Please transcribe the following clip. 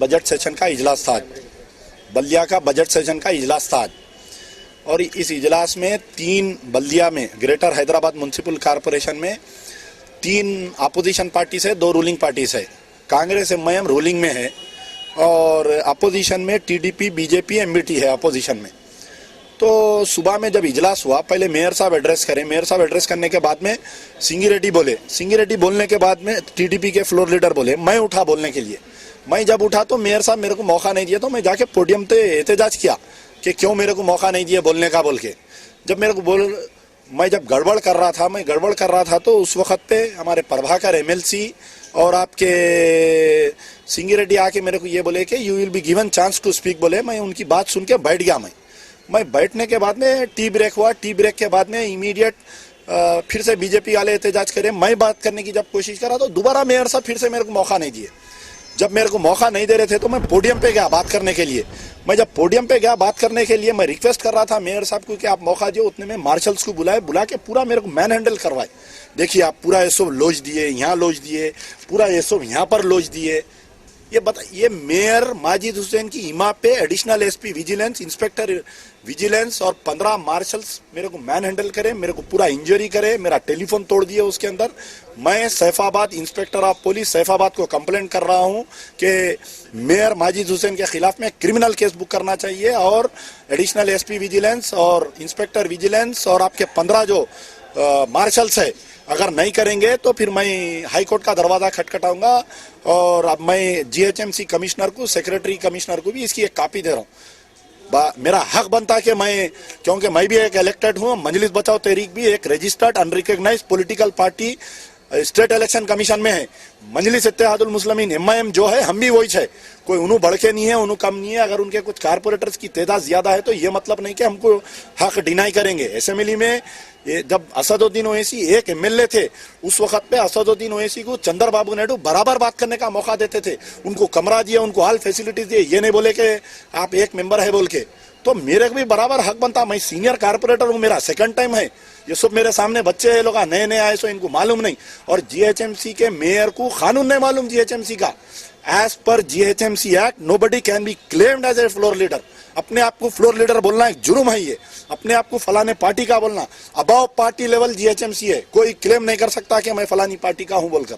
Budget session का इजलास था। बल्दिया का बजट सेशन का इजलास था और इस इजलास में 3 बल्दिया में ग्रेटर हैदराबाद म्युनिसिपल कॉरपोरेशन में 3 अपोजिशन पार्टी से 2 रूलिंग पार्टी से। कांग्रेस एमआईएम रूलिंग में है और अपोजिशन में टीडीपी बीजेपी एमबीटी है अपोजिशन में। तो सुबह में जब इजलास हुआ, पहले मेयर साहब एड्रेस करें, मेयर साहब एड्रेस करने के बाद में सिंगी रेड्डी बोले, सिंगी रेड्डी बोलने के बाद में टीडीपी के फ्लोर लीडर बोले, मैं उठा बोलने के लिए। मैं जब उठा तो मेयर साहब मेरे को मौका नहीं दिया, तो मैं जाके पोडियम पे एहतजाज किया कि क्यों मेरे को मौका नहीं दिया बोलने का बोल के। जब मेरे को मैं जब गड़बड़ कर रहा था तो उस वक्त पे हमारे प्रभाकर एमएलसी और आपके सिंगी रेड्डी आके मेरे को ये बोले कि you will be given chance to speak बोले। मैं उनकी बात सुन के बैठ गया। मैं बैठने के बाद में टी ब्रेक हुआ। टी ब्रेक के बाद में इमीडिएट फिर से बीजेपी वाले एहतजाज करे। मैं बात करने की जब कोशिश करा तो दोबारा मेयर साहब फिर से मेरे को मौका नहीं दिए। जब मेरे को मौका नहीं दे रहे थे तो मैं पोडियम पे गया बात करने के लिए। मैं जब पोडियम पे गया बात करने के लिए, मैं रिक्वेस्ट कर रहा था मेयर साहब को कि आप मौका दिए। उतने में मार्शल्स को बुला के पूरा मेरे को मैन हैंडल करवाए। देखिए आप पूरा ये सब लॉज दिए, यहाँ लॉज दिए, पूरा ये सब यहाँ पर लॉज दिए। ये मेयर माजिद हुसैन की इमा पे additional SP vigilance, inspector vigilance और 15 मार्शल्स मेरे को मैन हैंडल करे, मेरे को पूरा इंजरी करे, मेरा टेलीफोन तोड़ दिए उसके अंदर। मैं Saifabad inspector of police Saifabad को कंप्लेंट कर रहा हूं कि मेयर माजिद हुसैन के खिलाफ में क्रिमिनल केस बुक करना चाहिए और एडिशनल एसपी विजिलेंस और इंस्पेक्टर विजिलेंस और आपके 15 जो मार्शल्स है, अगर नहीं करेंगे तो फिर मैं हाई कोर्ट का दरवाजा खटखटाऊंगा। और अब मैं जीएचएमसी कमिश्नर को, सेक्रेटरी कमिश्नर को भी इसकी एक कॉपी दे रहा हूँ। मेरा हक बनता है कि मैं, क्योंकि मैं भी एक इलेक्टेड हूँ, मजलिस बचाओ तहरीक भी एक registered unrecognised political party state election commission में है। मजलिस इत्तेहादुल मुस्लिमीन एमआईएम जो है, हम भी वही है। कोई उन्हों बढ़ के नहीं है, उन्हों कम नहीं है। अगर उनके कुछ कारपोरेटर्स की तादाद ज्यादा है तो ये मतलब नहीं कि हमको हक डिनाई करेंगे। असेंबली में जब असदुद्दीन ओवैसी एक एमएलए थे, उस वक्त पे असदुद्दीन ओवैसी को चंद्रबाबू नायडू बराबर बात करने का मौका देते थे। उनको कमरा दिया, उनको ऑल फैसिलिटीज दिए। ये नहीं बोले कि आप एक मेंबर है बोल के। तो मेरे को भी बराबर हक बनता। मैं सीनियर कारपोरेटर हूँ, मेरा सेकंड टाइम है। ये सब मेरे सामने बच्चे हैं, लोग नए नए आए, सो इनको मालूम नहीं। और जीएचएमसी के मेयर को कानून नहीं मालूम जीएचएमसी का। As per GHMC act nobody can be claimed as a floor leader. अपने आप को फ्लोर लीडर बोलना एक जुर्म है। ये अपने आप को फलाने पार्टी का बोलना, अबाव पार्टी लेवल जीएचएमसी है। कोई क्लेम नहीं कर सकता कि मैं फलानी पार्टी का हूं बोलकर।